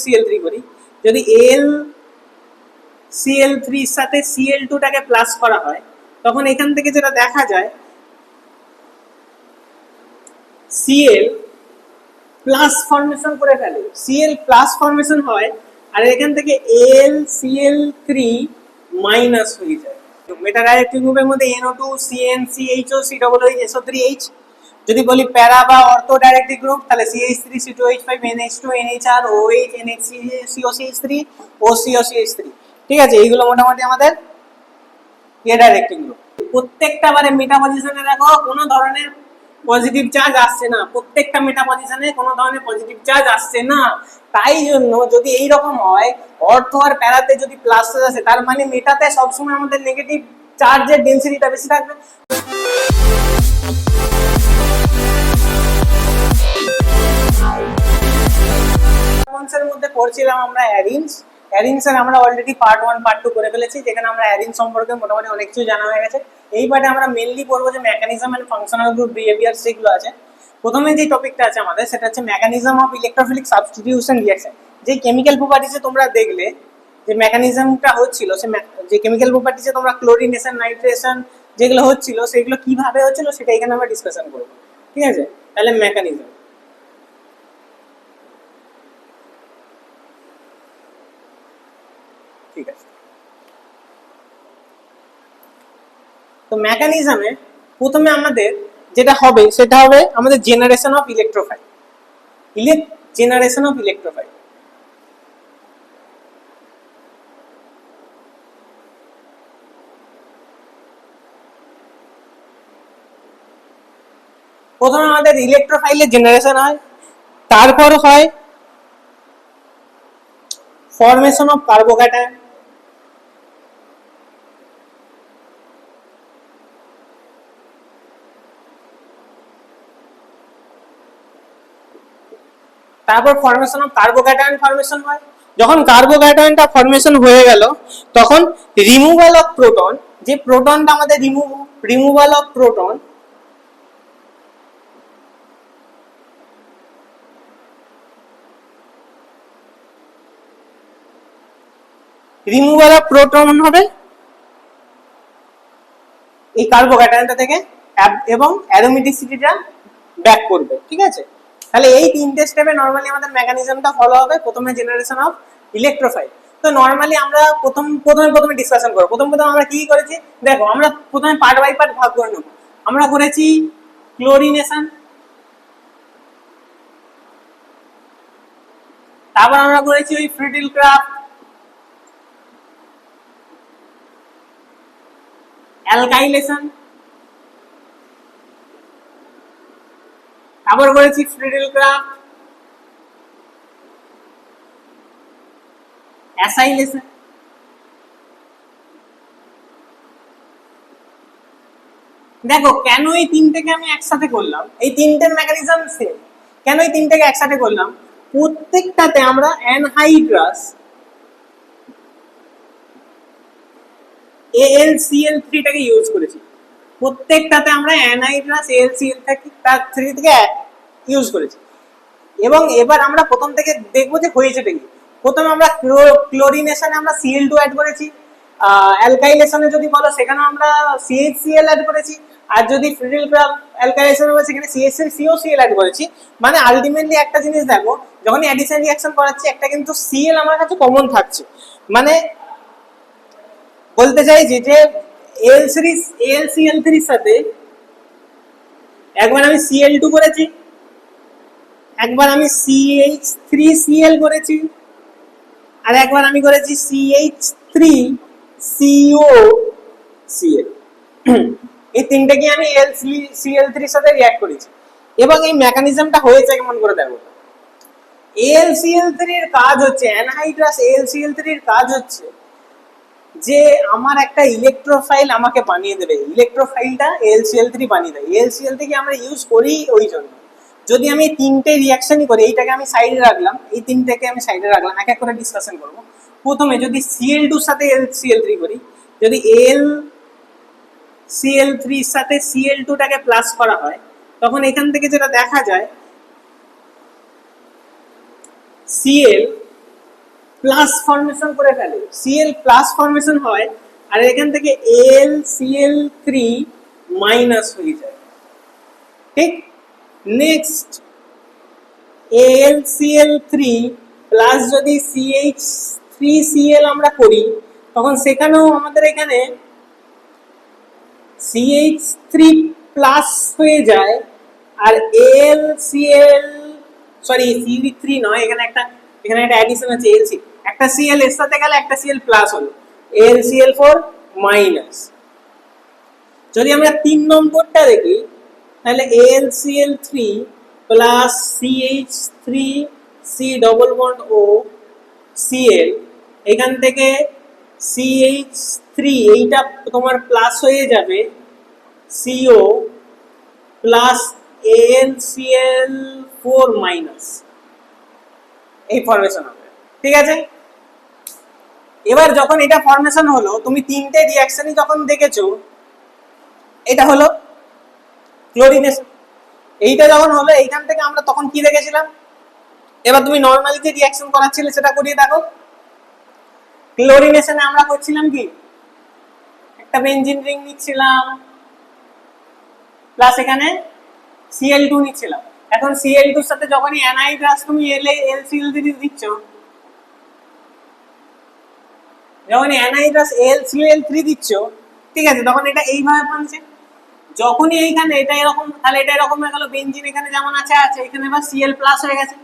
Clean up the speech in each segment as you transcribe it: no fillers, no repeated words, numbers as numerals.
Cl3 করি, যদি এল Cl3 এর সাথে Cl2 টাকে প্লাস করা হয় তখন এখান থেকে যেটা দেখা যায় Cl প্লাস ফর্মেশন করে ফেলে, Cl প্লাস ফর্মেশন হয় আর এখান থেকে এল Cl3 মাইনাস হয়ে যায়। মেটা ডাইরেক্টরি গ্রুপের মধ্যে NO2 CN CHO COOH SO3H, যদি বলি প্যারা বা অর্থো ডাইরেক্টরি গ্রুপ তাহলে CH3 C2H5 NH2 NHR OH NH COCH3 OCOCH3। ঠিক আছে, এইগুলো মোটামুটি আমাদের ডাইরেক্টরি গ্রুপ। প্রত্যেকটা বারে মেটা পজিশনে দেখো কোনো ধরনের পজিটিভ চার্জ আসছে না, প্রত্যেকটা মেটা পজিশনে কোনো ধরনের পজিটিভ চার্জ আসছে না। তাই জন্য যদি এই রকম হয় অর্থ আর প্যারাতে যদি প্লাস চার্জ আসে তার মানে মেটাতে সবসময় আমাদের নেগেটিভ চার্জের ডেনসিটিটা বেশি থাকবে। এর মধ্যে পড়ছিলাম আমরা অ্যারিনস এর আমরা অলরেডি পার্ট 1 পার্ট 2 করে ফেলেছি, যেখানে আমরা অ্যারিন সম্পর্কে মোটামুটি অনেক কিছু জানা হয়ে গেছে। এই পার্টে আমরা মেইনলি পড়বো যে mechanism and functional group behaviour যেগুলো আছে। প্রথমে যে টপিকটা আছে আমাদের সেটা হচ্ছে mechanism of electrophilic substitution reaction. যে কেমিক্যাল প্রপার্টিজে তোমরা দেখলে যে মেকানিজমটা হচ্ছিল, সে যে কেমিক্যাল প্রপার্টিজে তোমরা ক্লোরিনেশন নাইট্রেশন যেগুলো হচ্ছিল সেগুলো কিভাবে হচ্ছিল সেটা এখানে আমরা ডিসকাশন করব। ঠিক আছে, তাহলে মেকানিজম। ঠিক আছে, তো মেকানিজমে প্রথমে আমাদের যেটা হবে সেটা হবে আমাদের generation of electrophile. Generation of electrophile প্রথমে আমাদের ইলেকট্রোফাইলের জেনারেশন হয়, তারপর হয় ফর্মেশন অফ কার্বোক্যাটায়ন, তারপর ফর্মেশন অফ কার্বোক্যাটায়ন ফর্মেশন হয়। যখন কার্বোক্যাটায়নটা ফর্মেশন হয়ে গেল তখন রিমুভাল অফ প্রোটন, যে প্রোটনটা আমাদের রিমুভাল অফ প্রোটন হবে এই কার্বোক্যাটায়নটা থেকে এবং অ্যারোমেটিসিটিটা ব্যাক করবে। ঠিক আছে, তাহলে এই তিনটে স্টেপে নরমালি আমাদের মেকানিজমটা ফলো হবে। প্রথমে জেনারেশন অফ ইলেকট্রোফাইল। তো নরমালি আমরা প্রথমে ডিসকাশন করব। প্রথমে আমরা কি করেছি দেখো, আমরা প্রথমে পার্ট বাই পার্ট ভাগ করে নেব। আমরা করেছি ক্লোরিনেশন, তারপর আমরা করেছি ওই ফ্রিডল ক্রাফট, অ্যালকাইলেশন, তারপর করেছি ফ্রিডল ক্রাফট, অ্যাসাইলেশন। দেখো কেন এই তিনটেকে আমি একসাথে করলাম, এই তিনটের মেকানিজম সেম। কেন এই তিনটেকে একসাথে করলাম, প্রত্যেকটাতে আমরা অ্যানহাইড্রাস AlCl3 টাকে ইউজ করেছি। প্রত্যেকটাতে আমরা অ্যানহাইড্রাস AlCl3 থেকে ইউজ করেছি। এবং এবার আমরা প্রথম থেকে দেখবো যে হয়েছে কি। প্রথমে আমরা ক্লোরিনেশনে আমরা Cl2 অ্যাড করেছি, অ্যালকাইলেশনে যদি বলো সেখানে আমরা CHCl অ্যাড করেছি, আর যদি ফ্রিডল ক্রাফট অ্যালকাইলেশনে বলে সেখানে CH3COCl অ্যাড করেছি। মানে আলটিমেটলি একটা জিনিস দেখো, যখন অ্যাডিশন রিঅ্যাকশন করাচ্ছি একটা কিন্তু Cl আমার কাছে কমন থাকছে। মানে বলতে চাইছি যে AlCl3 এর সাথে একবার আমি Cl2 করেছি, একবার আমি CH3Cl করেছি, আর একবার আমি করেছি CH3COCl। এই তিনটাকে আমি AlCl3 এর সাথে রিঅ্যাক্ট করেছি। এবং এই মেকানিজমটা হয়েছে কেমন করে দেখো। AlCl3 এর কাজ হচ্ছে, অ্যানহাইড্রাস AlCl3 এর কাজ হচ্ছে যে আমার একটা ইলেকট্রোফাইল আমাকে বানিয়ে দেবে। ইলেকট্রোফাইলটা AlCl3 বানিয়ে দেয়। AlCl3 কে আমরা ইউজ করি ওই জন্য। যদি আমি তিনটে রিঅ্যাকশনই করি, এইটাকে আমি সাইডে রাখলাম, এই তিনটাকে আমি সাইডে রাখলাম, এক এক করে ডিসকাশন করব। প্রথমে যদি Cl2 এর সাথে AlCl3 করি, যদি AlCl3 এর সাথে Cl2 টাকে প্লাস করা হয় তখন এখান থেকে যেটা দেখা যায় Cl প্লাস ফর্মেশন করে ফেলে, Cl প্লাস ফর্মেশন হয় আর এখান থেকে AlCl3 মাইনাস হয়ে যায়। ঠিক, নেক্সট AlCl3 প্লাস যদি CH3Cl আমরা করি তখন সেখানেও আমাদের এখানে CH3 প্লাস হয়ে যায় আর AlCl সরি CH3 নয়, এখানে একটা অ্যাডিশন আছে Lc, একটা Cl এর সাথে গেলে একটা Cl প্লাস হলো AlCl4 মাইনাস। যদি আমরা 3 নম্বরটা দেখি তাহলে AlCl3 plus CH3 C double bond O Cl, এখান থেকে CH3 এইটা তোমার প্লাস হয়ে যাবে CO প্লাস AlCl4 মাইনাস, এই ফর্মেশন হবে। ঠিক আছে, এবার যখন এটা ফর্মেশন হলো তুমি তিনটে রিঅ্যাকশনই যখন দেখেছো, এটা হলো ক্লোরিনেশন, এইটা যখন হলো এইখান থেকে আমরা তখন কি দেখেছিলাম, এবার তুমি নরমালি যে রিঅ্যাকশন করাচ্ছিলে সেটা করিয়ে দেখো। ক্লোরিনেশনে আমরা করছিলাম কি, একটা বেনজিন রিং নিচ্ছিলাম প্লাস এখানে Cl2 নিচ্ছিলাম। এখন Cl2 এর সাথে যখনই অ্যানাইড্রাস তুমি LCl3 দিচ্ছ, যখন অ্যানাইড্রাস LCl3 দিচ্ছ, ঠিক আছে, তখন এটা এইভাবে বানছে। যখনই এইখানে এটা এরকম, তাহলে এটা এরকম হয়ে গেল, বেনজিন এখানে যেমন আছে এখানে এবার Cl প্লাস হয়ে গেছে,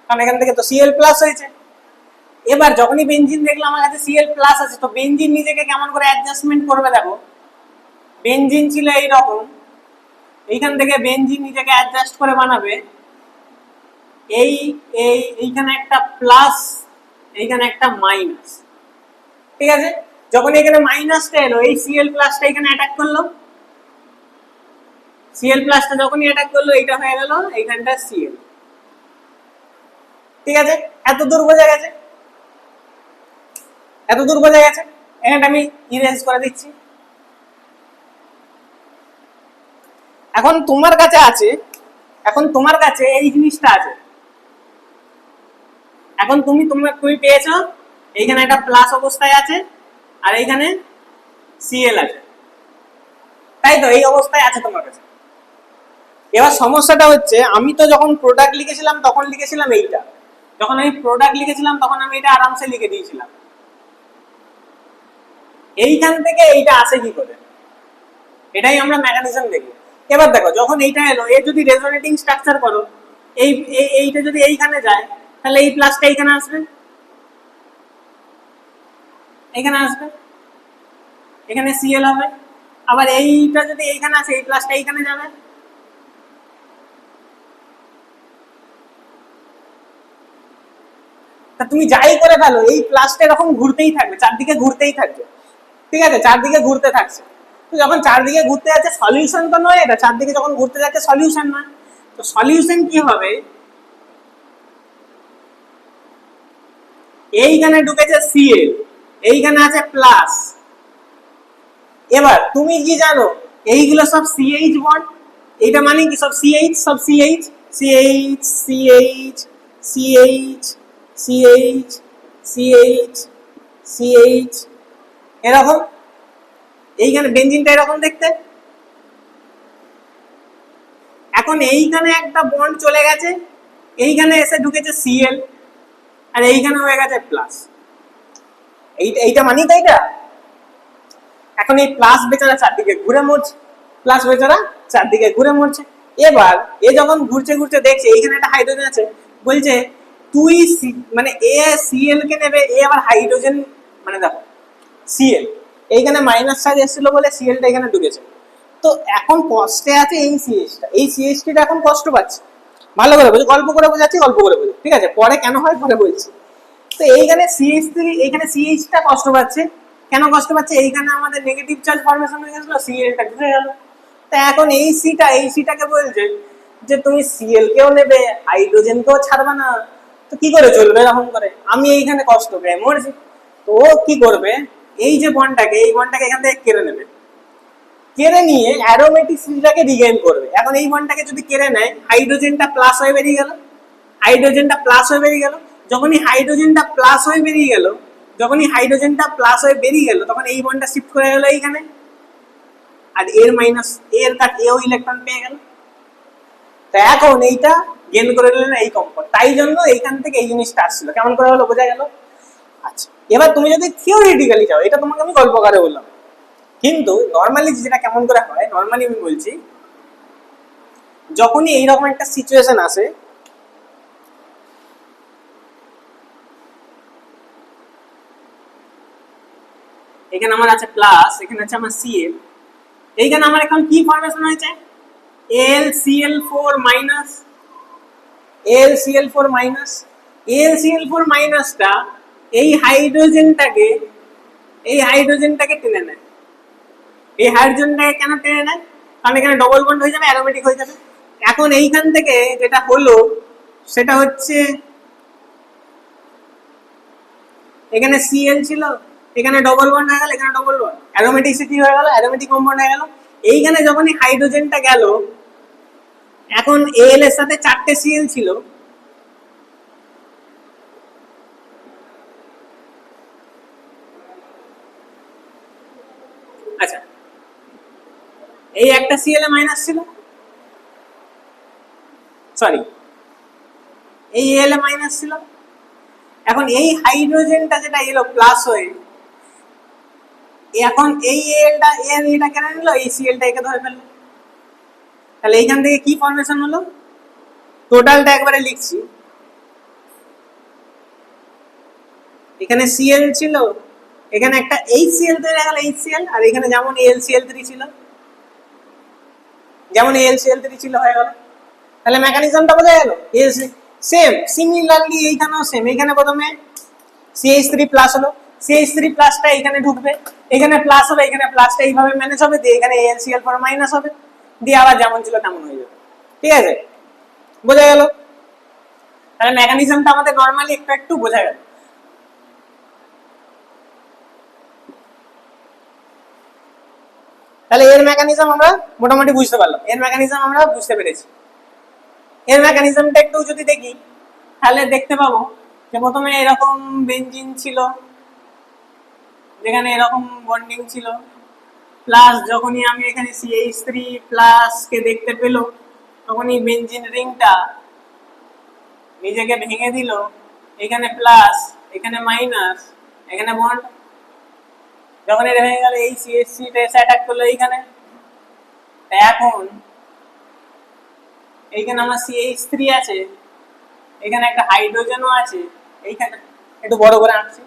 কারণ এখান থেকে তো Cl প্লাস হয়েছে। এবার যখনই বেনজিন দেখলাম আমার কাছে Cl প্লাস আছে, তো বেনজিন নিজেকে কেমন করে অ্যাডজাস্টমেন্ট করবে দেখো। বেনজিন ছিল এইরকম, এইখান থেকে বেনজিন নিজেকে অ্যাডজাস্ট করে বানাবে এইখানে একটা প্লাস, এইখানে একটা মাইনাস। ঠিক আছে, যখন এখানে মাইনাসটা এলো, এই Cl প্লাসটা এখানে অ্যাটাক করলো, Cl প্লাসটা যখনই অ্যাটাক করলো এইটা হয়ে গেল এইখানটা Cl। ঠিক আছে, এত দূর বোঝা গেছে, এত দূর বোঝা গেছে। এখানটা আমি ইরেজ করে দিচ্ছি। এখন তোমার কাছে আছে, এখন তোমার কাছে এই জিনিসটা আছে, এখন তুমি পেয়েছো এইখানে একটা প্লাস অবস্থায় আছে আর এইখানে Cl আছে, তাই তো এই অবস্থায় আছে তোমার কাছে। এবার সমস্যাটা হচ্ছে, আমি তো যখন প্রোডাক্ট লিখেছিলাম তখন লিখেছিলাম এইটা, যখন আমি প্রোডাক্ট লিখেছিলাম তখন আমি এটা আরামসে লিখে দিয়েছিলাম। এইখান থেকে এইটা আসে কি করে, এটাই আমরা মেকানিজম দেখি। এবার দেখো, যখন এইটা এলো, এর যদি রেজোনেটিং স্ট্রাকচার করো, এইটা যদি এইখানে যায় তাহলে এই প্লাসটা এইখানে আসবে, এইখানে আসবে, এখানে Cl হবে। আবার এইটা যদি এইখানে আসে, এই প্লাসটা এইখানে যাবে, তা তুমি যাই করে ফেলো এই প্লাসটা এরকম ঘুরতেই থাকবে, চারদিকে ঘুরতেই থাকবে। ঠিক আছে, চারদিকে ঘুরতে থাকছে, তো যখন চারদিকে ঘুরতে যাচ্ছে সলিউশন তো নয় এটা, চারদিকে যখন ঘুরতে যাচ্ছে সলিউশন নয়, তো সলিউশন কি হবে, এইখানে ঢুকেছে Cl, এইখানে আছে প্লাস। এবার তুমি কি জানো এইগুলো সব CH বন্ড, এইটা মানে কি সব CH, সব CH CH CH CH CH CH CH এরকম। এইখানে বেনজিনটা এরকম দেখতে। এখন এইখানে একটা বন্ড চলে গেছে, এইখানে এসে ঢুকেছে Cl আর এইখানে হয়ে গেছে প্লাস, এইটা মানি তাই না। এখন এই প্লাস বেচারা চারদিকে ঘুরে মরছে, প্লাস বেচারা চারদিকে ঘুরে মরছে। এবার এ যখন ঘুরছে ঘুরছে দেখছে এইখানে একটা হাইড্রোজেন আছে, বলছে তুই মানে এ Cl কে নেবে, এ আবার হাইড্রোজেন, মানে দেখো Cl এইখানে মাইনাস চার্জ এসেছিল বলে Clটা এখানে ঢুকেছে, তো এখন কষ্টে আছে এই CHটা, এই CHটা এখন কষ্ট পাচ্ছে। ভালো করে বোঝো, গল্প করে বোঝাচ্ছি, গল্প করে বোঝো, ঠিক আছে, পরে কেন হয় পরে বলছি। তো এইখানে CH3, এইখানে CHটা কষ্ট পাচ্ছে, কেন কষ্ট পাচ্ছে, এইখানে আমাদের নেগেটিভ চার্জ ফর্মেশন হয়ে গেছিল, Clটা ঢুকে গেল। তো এখন এই সিটাকে বলছে যে তুমি Cl কেও নেবে, হাইড্রোজেন কেও ছাড়বে না, তো কি করে চলবে এরকম করে, আমি এইখানে কষ্ট পেয়ে মরছি। তো কি করবে, এই যে বন্ডটাকে, এই বন্ডটাকে এখান থেকে কেড়ে নেবে, কেড়ে নিয়ে অ্যারোমেটিক সিটাকে রিগেইন করবে। এখন এই বন্ডটাকে যদি কেড়ে নেয়, হাইড্রোজেনটা প্লাস হয়ে বেরিয়ে গেল, হাইড্রোজেনটা প্লাস হয়ে বেরিয়ে গেল। যখনই হাইড্রোজেনটা প্লাস হয়ে বেরিয়ে গেল, তখন এই বন্ডটা শিফট করে গেল এইখানে, আর এর মাইনাস এর কাট এও ইলেকট্রন পেয়ে গেল। তো এখন এইটা গেন করে নিলেন এই কম্পাউন্ড, তাই জন্য এইখান থেকে এই জিনিসটা আসছিল। কেমন করে হলো বোঝা গেল? আচ্ছা, এবার তুমি যদি থিওরিটিক্যালি যাও, এটা তোমাকে আমি গল্প করে বললাম, কিন্তু নর্মালি যেটা কেমন করে হয়, নর্মালি আমি বলছি, যখনই এইরকম একটা সিচুয়েশন আসে, এখানে আমার আছে প্লাস, এখানে আছে আমার Cl, এইখানে আমার এখন কি ফর্মেশন হয়েছে, LCl4 minus, LCl4 minus, LCl4 মাইনাসটা এই হাইড্রোজেনটাকে টেনে নেয়। এই হাইড্রোজেনটাকে কেন টেনে নেয়? কারণ এখানে ডবল বন্ড হয়ে যাবে, অ্যারোমেটিক হয়ে যাবে। এখন এইখান থেকে যেটা হলো সেটা হচ্ছে, এখানে Cl ছিল, এখানে ডবল বন্ড হয়ে গেল, এখানে ডবল বন্ড, অ্যারোমেটিসিটি হয়ে গেল, অ্যারোমেটিক কম্পাউন্ড হয়ে গেল। এইখানে যখনই হাইড্রোজেনটা গেল, এখন Al এর সাথে 4টে Cl ছিল, আচ্ছা এই একটা Cl এ মাইনাস ছিল, সরি এই Al এ মাইনাস ছিল। এখন এই হাইড্রোজেনটা যেটা এলো প্লাস হয়ে, এখন এই এটা কেন নিল, এই Clটা একে ধরে ফেললো। তাহলে এইখান থেকে কি ফর্মেশন হলো, টোটালটা একবারে লিখছি। এখানে Cl ছিল, এখানে একটা HCl তৈরি হয়ে গেল, HCl, আর এখানে যেমন AlCl3 ছিল, হয়ে গেল। তাহলে মেকানিজমটা বোঝা গেল? সেম, সিমিলারলি এইখানেও সেম। এইখানে প্রথমে CH3 প্লাস হলো, CH3 প্লাসটা এখানে ঢুকবে, এখানে প্লাস হবে, এখানে প্লাসটা এইভাবে ম্যানেজ হবে, দিয়ে এখানে AlCl4 মাইনাস হবে, দিয়ে আবার যেমন ছিল তেমন হয়ে যাবে। ঠিক আছে, বোঝা গেল? তাহলে মেকানিজমটা আমাদের নরমালি একটু বোঝা গেল। তাহলে এর মেকানিজম আমরা মোটামুটি বুঝতে পারলাম, এর মেকানিজম আমরা বুঝতে পেরেছি। এর মেকানিজমটা একটু যদি দেখি, তাহলে দেখতে পাবো যে প্রথমে এরকম বেঞ্জিন ছিল, যেখানে এরকম বন্ডিং ছিল, প্লাস যখনই আমি এখানে CH3 প্লাস কে দেখতে পেল, তখনই বেঞ্জিন রিংটা নিজেকে ভেঙে দিল, এখানে প্লাস, এখানে মাইনাস, এখানে বন্ড, যখন এটা ভেঙে গেল এই CH3 টা এসে অ্যাটাক করলো এইখানে। এখন এইখানে আমার CH3 আছে, এখানে একটা হাইড্রোজেনও আছে, এইখানে একটু বড় করে আঁকছি,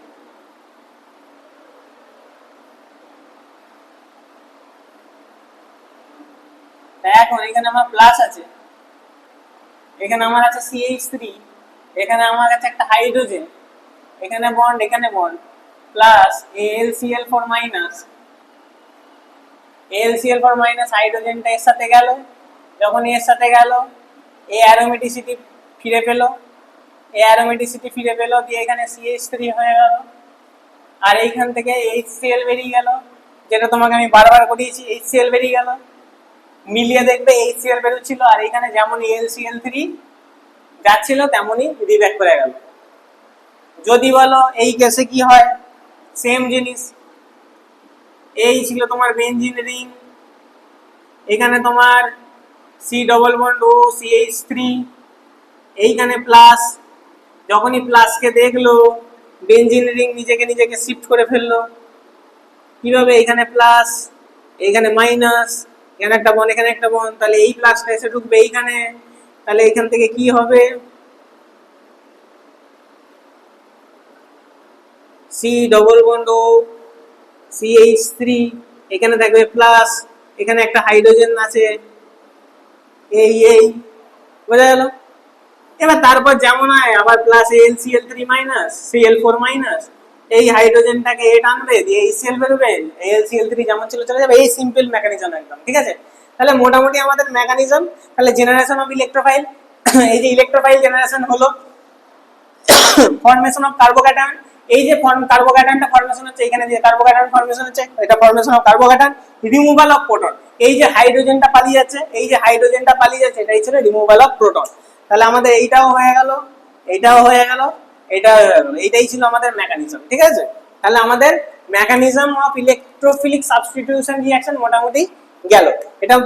এখন এখানে আমার প্লাস আছে, এখানে আমার আছে CH3, এখানে আমার কাছে একটা হাইড্রোজেন, এখানে বন্ড, এখানে bond, plus AlCl4 minus, AlCl4 minus হাইড্রোজেনটা এর সাথে গেল, যখন এর সাথে গেল এই অ্যারোমেটিসিটি ফিরে পেল, দিয়ে এখানে CH3 হয়ে গেল, আর এইখান থেকে HCl বেরিয়ে গেল, যেটা তোমাকে আমি বারবার করিয়েছি, HCl বেরিয়ে গেল, মিলিয়ে দেখবে HCl বেরোচ্ছিল, আর এখানে যেমন AlCl3 যাচ্ছিল তেমনই রিব্যাক করে গেল। যদি বলো এই কেসে কি হয়, সেম জিনিস, এই ছিল তোমার বেঞ্জিন রিং, এখানে তোমার C double bond O CH3, এইখানে প্লাস, যখনই প্লাসকে দেখলো বেঞ্জিন রিং নিজেকে শিফট করে ফেললো, কিভাবে, এখানে প্লাস, এইখানে মাইনাস, এখানে একটা বন্ড, এখানে একটা বন্ড, তাহলে এই প্লাসটা এসে ঢুকবে এইখানে, তাহলে এখান থেকে কি হবে, C double bond O CH3, এখানে দেখবে প্লাস, এখানে একটা হাইড্রোজেন আছে, এই বোঝা গেল? এবার তারপর যেমন হয় আবার plus AlCl3 minus Cl4 minus, এই হাইড্রোজেনটাকে এ টানবে, দিয়ে HCl বেরোবে, AlCl3 যেমন ছিল চলে যাবে, এই সিম্পল মেকানিজম একদম। ঠিক আছে, তাহলে মোটামুটি আমাদের মেকানিজম, তাহলে জেনারেশন অফ ইলেকট্রোফাইল, এই যে ইলেকট্রোফাইল জেনারেশন হলো, ফর্মেশন অফ কার্বোক্যাটায়ন, এই যে কার্বোক্যাটায়নটা ফর্মেশন হচ্ছে, এখানে যে কার্বোক্যাটায়ন ফর্মেশন হচ্ছে, এটা formation of carbocation, removal of proton, এই যে হাইড্রোজেনটা পালিয়ে যাচ্ছে, এটাই ছিল রিমুভাল অফ প্রোটন। তাহলে আমাদের এইটাও হয়ে গেল, এটা এইটাই ছিল আমাদের মেকানিজম, ঠিক আছে। তাহলে আমাদের mechanism of electrophilic substitution reaction মোটামুটি গেল, এটা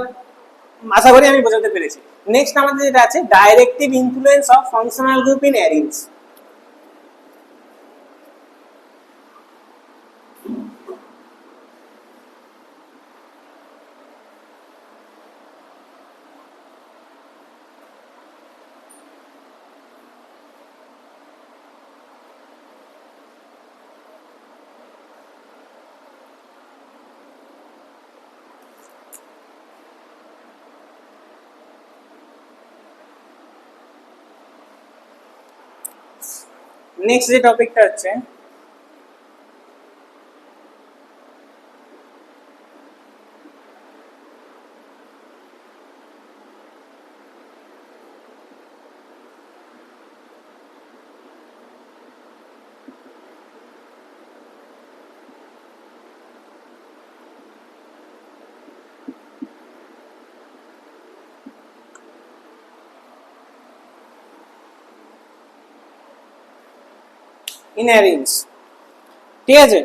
আশা করি আমি বোঝাতে পেরেছি। নেক্সট আমাদের যেটা আছে directive influence of functional group in arenes. Next যে টপিকটা হচ্ছে ইনহেরিন্স, ঠিক আছে।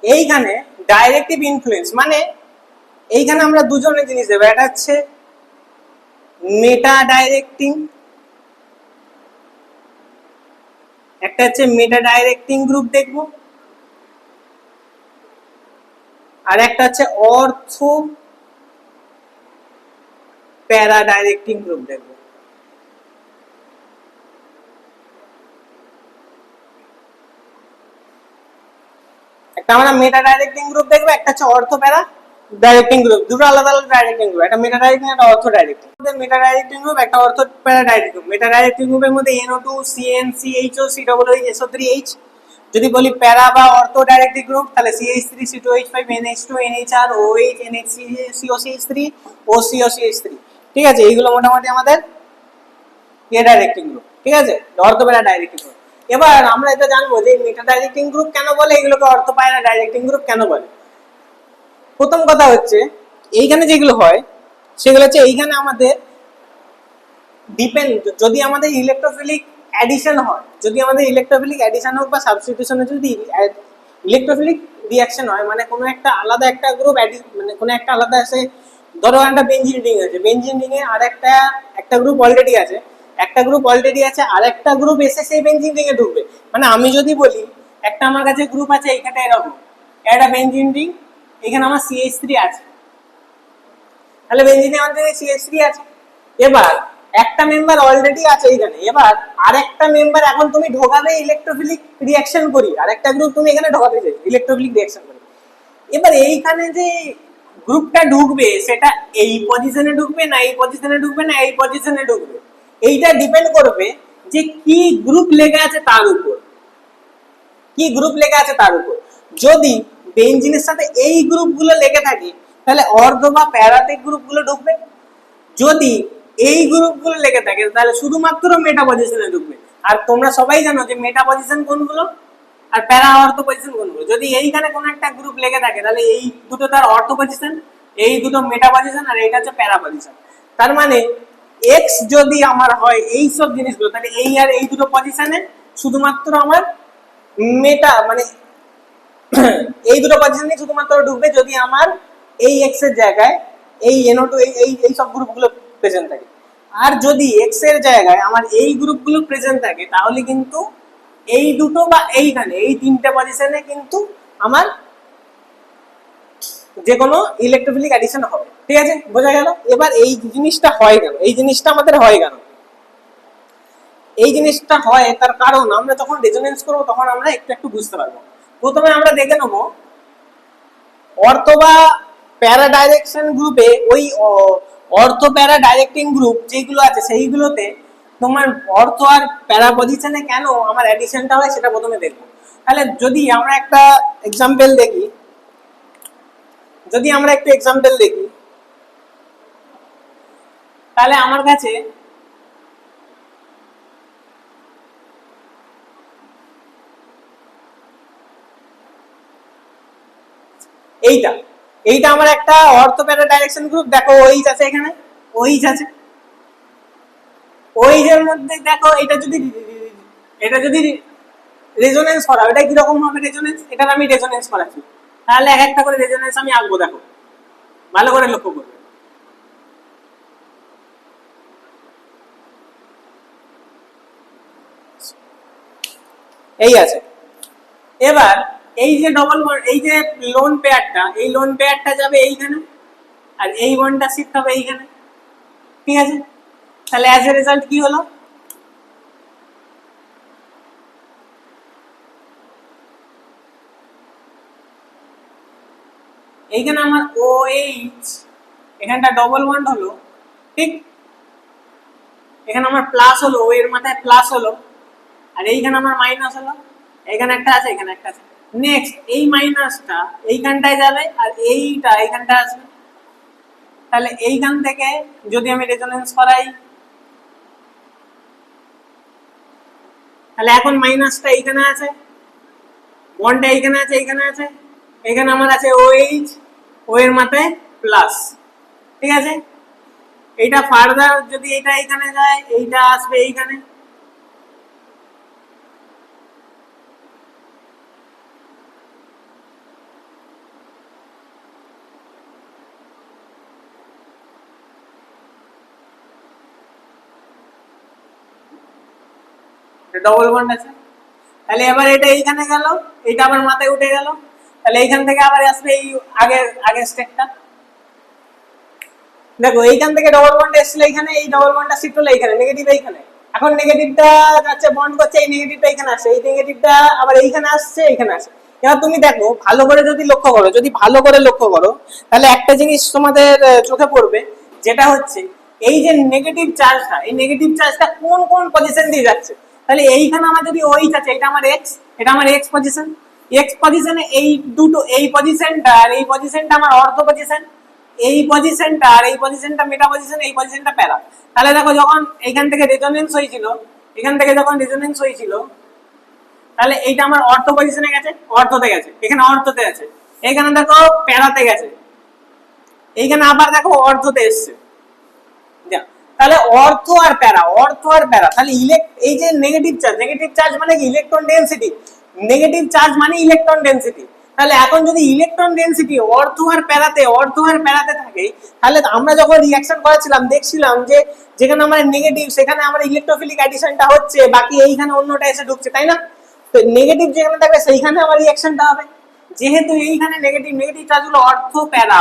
এইখানে ডাইরেক্টিভ ইনফ্লুয়েন্স মানে এইখানে আমরা দুজনের জিনিস দেবো, একটা হচ্ছে মেটা ডাইরেক্টিং, একটা হচ্ছে মেটা ডাইরেক্টিং গ্রুপ দেখবো, আর একটা হচ্ছে অর্থো প্যারা ডাইরেক্টিং গ্রুপ দেখবো। একটা আমরা মেটা ডাইরেক্টিং গ্রুপ দেখবো, একটা হচ্ছে অর্থো প্যারা ডাইরেক্টিং গ্রুপ, দুটো আলাদা আলাদা ডাইরেক্টিং গ্রুপ, একটা মেটা ডাইরেক্টিং একটা অর্থো ডাইরেক্টিং। মেটা ডাইরেক্টিং গ্রুপ একটা অর্থো প্যারা ডাইরেক্টিং গ্রুপ। মেটা ডাইরেক্টিং গ্রুপের মধ্যে NO2 CN CHO COOH SO3H। যদি বলি প্যারা বা অর্থো ডাইরেক্টিং গ্রুপ তাহলে CH3 C2H5 NH2 NHR OH NH COCH3 OCOCH3, ঠিক আছে। এইগুলো মোটামুটি আমাদের ডাইরেক্টিং গ্রুপ, ঠিক আছে, অর্থো প্যারা ডাইরেক্টিং গ্রুপ। এবার আমরা এটা জানবো যে মেটা ডাইরেক্টিং গ্রুপ কেন বলে, এগুলোকে অর্থো প্যারা ডাইরেক্টিং গ্রুপ কেন বলে। প্রথম কথা হচ্ছে এইখানে যেগুলো হয় সেগুলো হচ্ছে এইখানে আমাদের ডিপেন্ড, যদি আমাদের ইলেকট্রোফিলিক অ্যাডিশন হয়, যদি আমাদের ইলেকট্রোফিলিক অ্যাডিশন হোক বা সাবস্টিটিউশনে যদি ইলেকট্রোফিলিক রিঅ্যাকশন হয়, মানে কোনো একটা আলাদা একটা গ্রুপ মানে কোনো একটা আলাদা আছে, ধরো একটা বেনজিন রিং আছে, বেনজিন রিং এ আর একটা গ্রুপ অলরেডি আছে, একটা গ্রুপ অলরেডি আছে, আর একটা গ্রুপ এসে সেই বেনজিন রিং এ ঢুকবে। মানে আমি যদি বলি একটা আমার কাছে গ্রুপ আছে এইখানে এরকম একটা বেনজিন রিং, এখানে আমার CH3 আছে, তাহলে বেনজিনে আমাদের CH3 আছে। এবার একটা মেম্বার অলরেডি আছে এইখানে, এবার আরেকটা মেম্বার এখন তুমি ঢোকাবে ইলেকট্রোফিলিক রিঅ্যাকশন করি, আরেকটা গ্রুপ তুমি এখানে ঢোকাতে চাই ইলেকট্রোফিলিক রিঅ্যাকশন করি। এবার এইখানে যে গ্রুপটা ঢুকবে সেটা এই পজিশনে ঢুকবে না এই পজিশনে ঢুকবে না এই পজিশনে ঢুকবে, এইটা ডিপেন্ড করবে যে কি গ্রুপ লেগে আছে তার উপর, কি গ্রুপ লেগে আছে তার উপর। যদি বেনজিনের সাথে এই গ্রুপগুলো লেগে থাকে তাহলে অর্ধ বা প্যারাতে গ্রুপগুলো ঢুকবে, যদি এই গ্রুপগুলো লেগে থাকে তাহলে শুধুমাত্র মেটা পজিশনে ঢুকবে। আর তোমরা সবাই জানো যে মেটা পজিশন কোনগুলো আর প্যারা অর্থ পজিশন কোনগুলো। যদি এইখানে কোনো একটা গ্রুপ লেগে থাকে তাহলে এই দুটো তার অর্থ পজিশন, এই দুটো মেটা পজিশন, আর এইটা হচ্ছে প্যারা পজিশন। তার মানে এক্স যদি আমার হয় এই সব জিনিসগুলো, তাহলে এই আর এই দুটো পজিশনে শুধুমাত্র আমার মেটা মানে এই দুটো পজিশনে শুধুমাত্র ঢুকবে যদি আমার এই এক্স এর জায়গায় এই NO2 এই সব গ্রুপগুলো প্রেজেন্ট থাকে। আর যদি এক্স এর জায়গায় আমার এই গ্রুপগুলো প্রেজেন্ট থাকে তাহলে কিন্তু এই দুটো বা এইখানে এই তিনটে পজিশনে কিন্তু আমার যে কোনো ইলেকট্রোফিলিক অ্যাডিশন হবে, ঠিক আছে, বোঝা গেল। এবার এই জিনিসটা হয় কেন, এই জিনিসটা আমাদের হয় কেন, এই জিনিসটা হয় তার কারণ আমরা যখন রেজোনেন্স করবো তখন আমরা একটু একটু বুঝতে পারবো। প্রথমে আমরা দেখে নেবো অর্থো বা প্যারা ডাইরেকশন গ্রুপে ওই অর্থো প্যারা ডাইরেক্টিং গ্রুপ যেগুলো আছে সেইগুলোতে তোমার অর্থো আর প্যারা পজিশনে কেন আমার অ্যাডিশনটা হয় সেটা প্রথমে দেখবো। তাহলে যদি আমরা একটা এক্সাম্পল দেখি, তাহলে আমার কাছে এইটা আমার একটা অর্থো প্যারা ডাইরেকশন গ্রুপ। দেখো ওইচ আছে, এখানে ওইচ আছে, ওইচের মধ্যে দেখো এটা যদি এটা যদি রেজোনেন্স করা, এটা কি রকম হবে রেজোনেন্স, এটার আমি রেজোনেন্স করাচ্ছি, তাহলে এক একটা করে রেজোনেন্স আমি আঁকবো, দেখো ভালো করে লক্ষ্য করবে। এই আছে। এবার এই যে ডবল বন্ড, এই যে লোন পেয়ারটা, এই লোন পেয়ারটা যাবে এইখানে, আর এই বন্ডটা শিফট হবে এইখানে, ঠিক আছে? তাহলে অ্যাজ এ রেজাল্ট কি হলো, এইখানে আমার OH, এখানটা ডবল বন্ড হলো, ঠিক? এখানে আমার প্লাস হলো, ও এর মাথায় প্লাস হলো, আর এইখানে আমার মাইনাস হলো, এখানে একটা আছে, এখানে একটা আছে। নেক্সট এই মাইনাসটা এইখানটায় যাবে, আর এইটা এইখানটা আসবে। তাহলে এইখান থেকে যদি আমি রেজোনেন্স করাই, তাহলে এখন মাইনাসটা এইখানে আছে, বন্ডটা এইখানে আছে, এইখানে আছে, এখানে আমার আছে OH, ও এর মাথায় প্লাস, ঠিক আছে? এইটা ফার্দার যদি এটা এখানে যায়, এইটা আসবে এইখানে, ডবল বন্ড আছে। তাহলে এবার এটা এইখানে গেল, এইটা আবার মাথায় উঠে গেল, তাহলে এইখান থেকে আবার আসবে এই আগের আগের স্টেপটা। দেখো এইখান থেকে ডবল বন্ড এসেছিল এইখানে, এই ডবল বন্ডটা শিফট হলো এইখানে, নেগেটিভ এইখানে, এখন নেগেটিভটা যাচ্ছে বন্ড করছে, এই নেগেটিভটা এখানে আসছে, এই নেগেটিভটা আবার এইখানে আসছে, এইখানে আসছে। এবার তুমি দেখো ভালো করে যদি লক্ষ্য করো, যদি ভালো করে লক্ষ্য করো, তাহলে একটা জিনিস তোমাদের চোখে পড়বে, যেটা হচ্ছে এই যে নেগেটিভ চার্জটা, এই নেগেটিভ চার্জটা কোন কোন পজিশন দিয়ে যাচ্ছে। তাহলে এইখানে আমার যদি OH আছে, এটা আমার X, এটা আমার X পজিশন, X পজিশনে এই দুটো, এই পজিশনটা আর এই পজিশনটা আমার অর্থ পজিশন, এই পজিশনটা আর এই পজিশনটা মেটা পজিশন, এই পজিশনটা প্যারা। তাহলে দেখো যখন এইখান থেকে রেজোনেন্স হয়েছিল, এখান থেকে যখন রেজোনেন্স হয়েছিল, তাহলে এইটা আমার অর্থ পজিশনে গেছে, অর্থতে গেছে, এখানে অর্থতে আছে, এখানে দেখো প্যারাতে গেছে, এইখানে আবার দেখো অর্থতে এসছে। তাহলে অর্থ আর প্যারা, অর্থ আর প্যারা, তাহলে এই যে নেগেটিভ চার্জ, নেগেটিভ চার্জ মানে কি ইলেকট্রন ডেনসিটি, নেগেটিভ চার্জ মানে ইলেকট্রন ডেনসিটি। তাহলে এখন যদি ইলেকট্রন ডেনসিটি অর্থ আর প্যারাতে থাকে, তাহলে আমরা যখন রিঅ্যাকশন করেছিলাম দেখছিলাম যে যেখানে আমার নেগেটিভ, সেখানে আমার ইলেকট্রোফিলিক অ্যাডিশনটা হচ্ছে, বাকি এইখানে অন্যটা এসে ঢুকছে, তাই না? তো নেগেটিভ যেখানে থাকবে সেইখানে আমার রিঅ্যাকশনটা হবে। যেহেতু এইখানে নেগেটিভ, নেগেটিভ চার্জ হলো অর্থ প্যারা,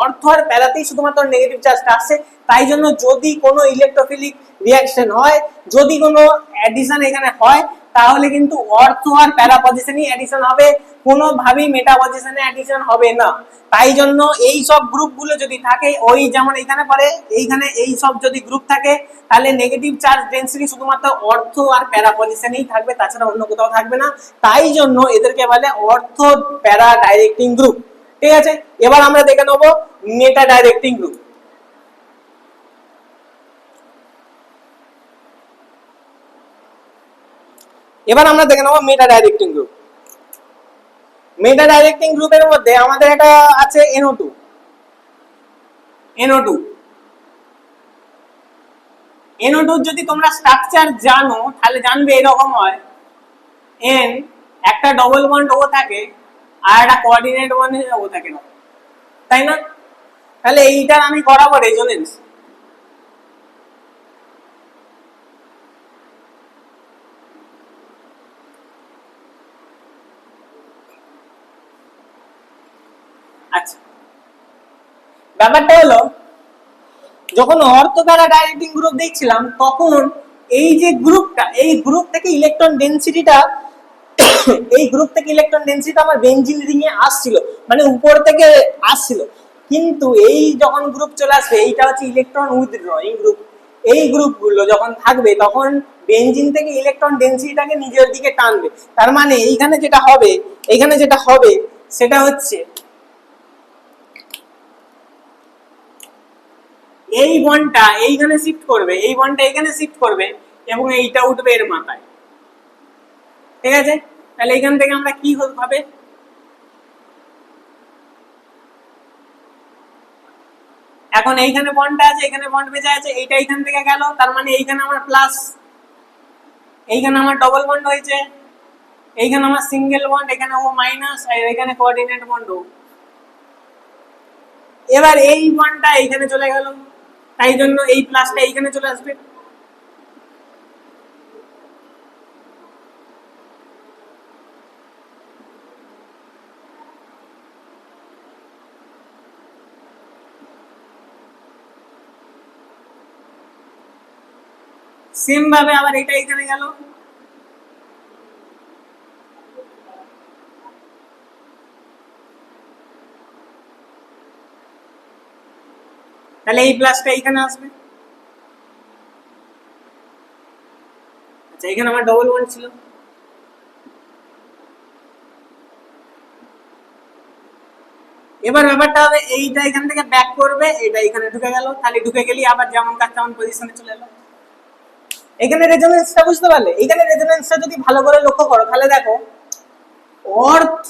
অর্থ আর প্যারাতেই শুধুমাত্র নেগেটিভ চার্জটা আসছে। তাই জন্য যদি কোনো ইলেকট্রোফিলিক রিঅ্যাকশন হয়, যদি কোনো অ্যাডিশন এখানে হয়, তাহলে কিন্তু অর্থ আর প্যারা পজিশনই অ্যাডিশন হবে, কোনোভাবেই মেটা পজিশনে অ্যাডিশন হবে না। তাই জন্য এই সব গ্রুপগুলো যদি থাকে, ওই যেমন এখানে পড়ে, এইখানে এই সব যদি গ্রুপ থাকে, তাহলে নেগেটিভ চার্জ ডেনসিটি শুধুমাত্র অর্থ আর প্যারা পজিশনেই থাকবে, তাছাড়া অন্য কোথাও থাকবে না। তাই জন্য এদেরকে বলে অর্থ প্যারা ডাইরেক্টিং গ্রুপ, ঠিক আছে? এবার আমরা দেখে নেব মেটা ডাইরেক্টিং গ্রুপ। এবার আমরা দেখে নেব মেটা ডাইরেক্টিং গ্রুপ। মেটা ডাইরেক্টিং গ্রুপের মধ্যে আমাদের একটা আছে NO2, NO2 যদি তোমরা স্ট্রাকচার জানো, তাহলে জানবে এরকম হয়, N একটা ডবল বন্ড ও থাকে, আর একটা কোঅর্ডিনেট বন্ড ও থাকে না, তাই না? তাহলে এইটার আমি করাবো রেজোনেন্স। আচ্ছা, ব্যাপারটা হলো যখন অর্থ দ্বারা ডাইরেক্টিং গ্রুপ দেখছিলাম, তখন এই যে গ্রুপটা, এই গ্রুপ থেকে ইলেকট্রন ডেনসিটিটা, এই গ্রুপ থেকে ইলেকট্রন ডেনসিটি আমার বেনজিন রিং এ আসছিল, মানে উপর থেকে আসছিল। কিন্তু এই যখন গ্রুপ চলে আসবে, এইটা হচ্ছে ইলেকট্রন উইথড্রয়িং গ্রুপ, এই গ্রুপগুলো যখন থাকবে তখন বেনজিন থেকে ইলেকট্রন ডেনসিটিটাকে নিজের দিকে টানবে। তার মানে এইখানে যেটা হবে, সেটা হচ্ছে এই বন্ডটা এইখানে শিফট করবে, এই বন্ডটা এখানে শিফট করবে, এবং এইটা উঠবে এর মাথায়, ঠিক আছে? তাহলে এখান থেকে আমরা কি হবে, এখন এইখানে বন্ডটা আছে, এখানে বন্ড বেঁচে আছে, এইটা এইখান থেকে গেল, তার মানে এইখানে আমার প্লাস, এইখানে আমার ডবল বন্ড হয়েছে, এইখানে আমার সিঙ্গেল বন্ড, এখানে ও মাইনাস, আর এখানে কোঅর্ডিনেট বন্ড ও। এবার এই বন্ডটা এইখানে চলে গেল, তাই জন্য এই প্লাসটা এইখানে চলে আসবে। সেম ভাবে আবার এটা এখানে গেল, তাহলে এই প্লাসটা এইখানে আসবে। আচ্ছা এখানে আমার ডবল বন্ড ছিল, এবার ব্যাপারটা হবে এইটা এখান থেকে ব্যাক করবে, এটা এখানে ঢুকে গেল, তাহলে ঢুকে গেলি আবার যেমন কাজ তেমন পজিশনে চলে এলো। এখানে রেজোনেন্সটা বুঝতে পারলে? এখানে রেজোনেন্সটা যদি ভালো করে লক্ষ্য করো তাহলে দেখো অর্থ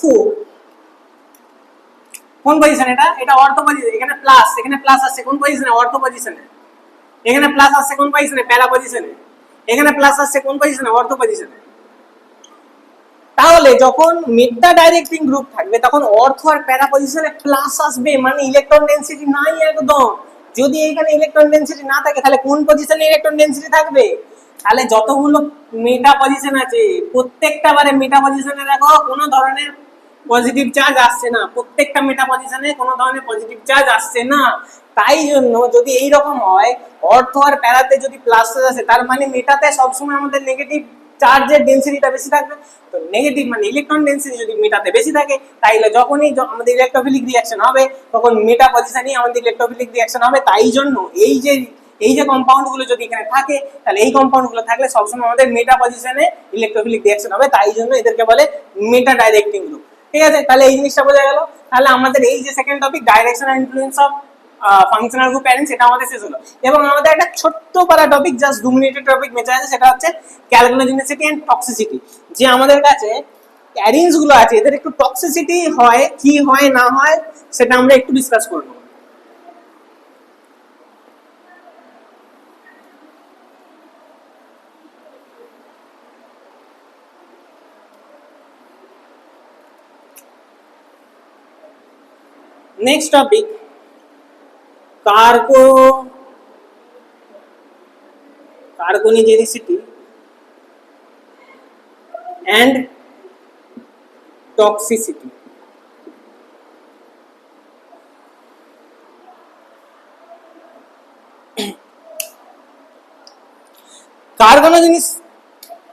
কোন পজিশন, এটা অর্থ পজিশন, এখানে প্লাস আসছে কোন পজিশনে? অর্থ পজিশনে। এখানে প্লাস আসছে কোন পজিশনে? প্যারা পজিশনে। এখানে প্লাস আসছে কোন পজিশনে? অর্থ পজিশনে। তাহলে যখন মেটা ডাইরেক্টিং গ্রুপ থাকবে তখন অর্থ আর প্যারা পজিশনে প্লাস আসবে, মানে ইলেকট্রন ডেনসিটি নাই একদম। যদি এখানে ইলেকট্রন ডেনসিটি না থাকে তাহলে কোন পজিশনে ইলেকট্রন ডেনসিটি থাকবে? তাহলে যতগুলো মেটা পজিশন আছে প্রত্যেকটা বারে মেটা পজিশনে দেখো কোনো ধরনের পজিটিভ চার্জ আসছে না, প্রত্যেকটা মেটা পজিশনে কোনো ধরনের পজিটিভ চার্জ আসছে না। তাই জন্য যদি এই রকম হয় অর্থ আর প্যারাতে যদি প্লাস আসে তার মানে মেটাতে সবসময় আমাদের নেগেটিভ চার্জের ডেনসিটিটা বেশি থাকবে। তো নেগেটিভ মানে ইলেকট্রন ডেনসিটি যদি মেটাতে বেশি থাকে তাইলে যখনই আমাদের ইলেকট্রোফিলিক রিঅ্যাকশন হবে তখন মেটা পজিশনই আমাদের ইলেকট্রোফিলিক রিঅ্যাকশন হবে। তাই জন্য এই যে কম্পাউন্ড গুলো যদি এখানে থাকে তাহলে এই কম্পাউন্ড গুলো থাকলে সবসময় আমাদের মেটা পজিশনে ইলেকট্রোফিলিক রিঅ্যাকশন হবে, তাই জন্য এদেরকে বলে মেটা ডাইরেক্টিং গ্রুপ। ঠিক আছে, তাহলে এই জিনিসটা বোঝা গেল। তাহলে আমাদের এই যে second topic direction and influence of functional group arrange, এটা আমাদের শেষ হলো। এবং আমাদের একটা ছোট্ট পারা টপিক, জাস্ট 2 মিনিটের টপিক বেঁচে আছে, সেটা হচ্ছে ক্যালকুলোজেনিসিটি এন্ড টক্সিসিটি। যে আমাদের কাছে অ্যারেঞ্জ গুলো আছে এদের একটু টক্সিসিটি হয় কি হয় না হয় সেটা আমরা একটু ডিসকাস করব। Next topic carbogenicity and toxicity। কার্বনোজেনিস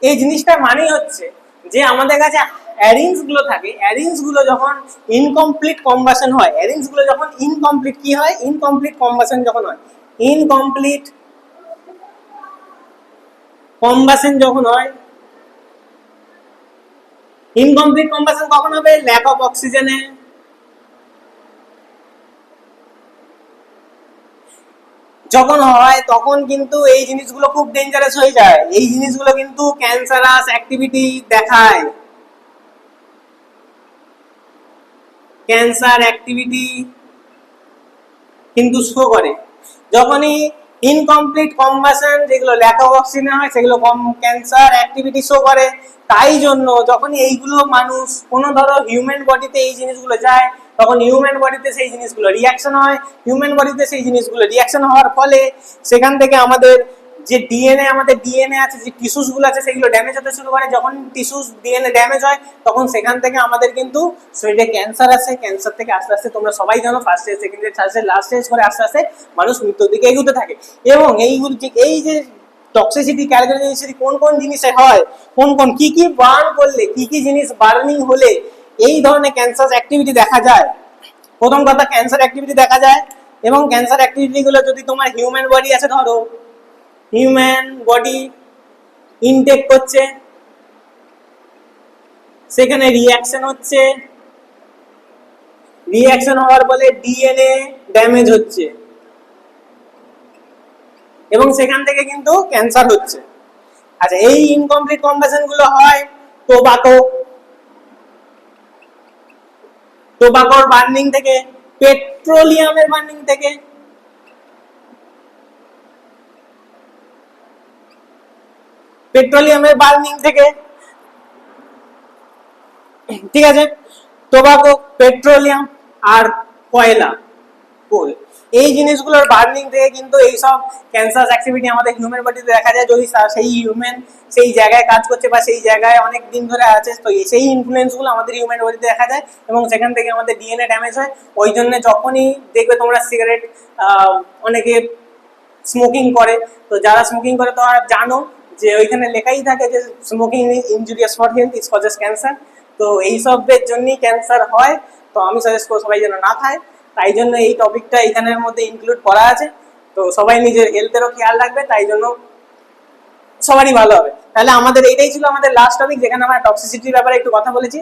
এই জিনিসটা মানেই হচ্ছে যে আমাদের কাছে অ্যারেঞ্জ গুলো থাকে, অ্যারেঞ্জ গুলো যখন ইনকমপ্লিট কম্বাসন হয়, অ্যারেঞ্জ গুলো যখন ইনকমপ্লিট কি হয়, ইনকমপ্লিট কম্বাসন যখন হয়, ইনকমপ্লিট কম্বাসন যখন হয়, ইনকমপ্লিট কম্বাসন কখন হবে? ল্যাক অফ অক্সিজেনে, যখন হয় তখন কিন্তু এই জিনিসগুলো খুব ডেঞ্জারাস হয়ে যায়। এই জিনিসগুলো কিন্তু ক্যান্সারাস অ্যাক্টিভিটি দেখায়, ক্যান্সার অ্যাক্টিভিটি কিন্তু শো করে। যখনই ইনকমপ্লিট কম্বাসন যেগুলো ল্যাক অফ অক্সিজেন হয় সেগুলো ক্যান্সার অ্যাক্টিভিটি শো করে। তাই জন্য যখনই এইগুলো মানুষ কোনো ধরো হিউম্যান বডিতে এই জিনিসগুলো যায় তখন হিউম্যান বডিতে সেই জিনিসগুলো রিয়াকশন হয়, হিউম্যান বডিতে সেই জিনিসগুলো রিয়াকশন হওয়ার ফলে সেখান থেকে আমাদের যে ডিএনএ আছে, যে টিস্যুস গুলো আছে সেগুলো ড্যামেজ হতে শুরু করে। যখন টিস্যুস ডিএনএ ড্যামেজ হয় তখন সেখান থেকে আমাদের কিন্তু শরীরে ক্যান্সার আসে। ক্যান্সার থেকে আস্তে আস্তে তোমরা সবাই জানো first stage, second stage, third stage, last stage করে আস্তে আস্তে মানুষ মৃত্যুর দিকে এগোতে থাকে। এবং এই যে টক্সিসিটি ক্যালকুলেশন কোন কোন জিনিসে হয়, কোন কি কি বার্ন করলে, কি কি জিনিস বার্নিং হলে এই ধরনের ক্যান্সার অ্যাক্টিভিটি দেখা যায়। প্রথম কথা ক্যান্সার অ্যাক্টিভিটি দেখা যায়, এবং ক্যান্সার অ্যাক্টিভিটি গুলো যদি তোমার হিউম্যান বডি আছে, ধরো হিউম্যান বডি ইনটেক করছে, সেখানে রিঅ্যাকশন হচ্ছে, রিঅ্যাকশন হওয়ার ফলে ডিএনএ ড্যামেজ হচ্ছে এবং সেখান থেকে কিন্তু ক্যান্সার হচ্ছে। আচ্ছা, এই ইনকমপ্লিট কম্বাসন গুলো হয় টোবাকোর বার্নিং থেকে, পেট্রোলিয়ামের বার্নিং থেকে। পেট্রোলিয়ামের বার্নিং থেকে, ঠিক আছে, টোবাকো, পেট্রোলিয়াম আর কয়লা, কোল, এই জিনিসগুলোর বার্নিং থেকে কিন্তু এইসব ক্যান্সার অ্যাক্টিভিটি আমাদের হিউম্যান বডিতে দেখা যায়। যদি সেই হিউম্যান সেই জায়গায় কাজ করছে বা সেই জায়গায় অনেক দিন ধরে আছে, তো সেই ইনফ্লুয়েন্সগুলো আমাদের হিউম্যান বডিতে দেখা যায় এবং সেখান থেকে আমাদের ডিএনএ ড্যামেজ হয়। ওই জন্য যখনই দেখবে তোমরা সিগারেট, অনেকে স্মোকিং করে, তো যারা স্মোকিং করে তোমরা জানো যে ওইখানে লেখাই থাকে যে smoking is injurious for health, is causes cancer. তো এইসবের জন্যই ক্যান্সার হয়। তো আমি সাজেস্ট করবো সবাই যেন না খায়, তাই জন্য এই টপিকটা এখানের মধ্যে ইনক্লুড করা আছে। তো সবাই নিজের হেলথেরও খেয়াল রাখবে, তাই জন্য সবারই ভালো হবে। তাহলে আমাদের এইটাই ছিল আমাদের লাস্ট টপিক, যেখানে আমরা টক্সিসিটির ব্যাপারে একটু কথা বলেছি।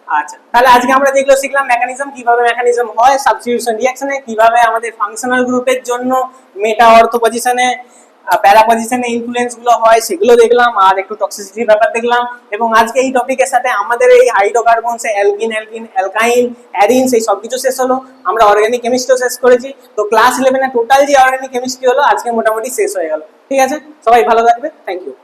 আচ্ছা, তাহলে আজকে আমরা যেগুলো শিখলাম মেকানিজম, কিভাবে মেকানিজম হয় সাবস্টিটিউশন রিঅ্যাকশনে, কিভাবে আমাদের ফাংশনাল গ্রুপের জন্য মেটা অর্থো পজিশনে, প্যারা পজিশনে ইনফ্লুয়েন্স গুলো হয় সেগুলো দেখলাম, আর একটু টক্সিসিটির ব্যাপার দেখলাম। এবং আজকে এই টপিকের সাথে আমাদের এই হাইড্রোকার্বনস, অ্যালকিন, অ্যালকাইন, অ্যারিনস, এই সবকিছু শেষ হলো। আমরা অর্গানিক কেমিস্ট্রিও শেষ করেছি। তো ক্লাস 11 এ টোটাল যে অর্গানিক কেমিস্ট্রি হলো আজকে মোটামুটি শেষ হয়ে গেল। ঠিক আছে, সবাই ভালো থাকবে, থ্যাংক ইউ।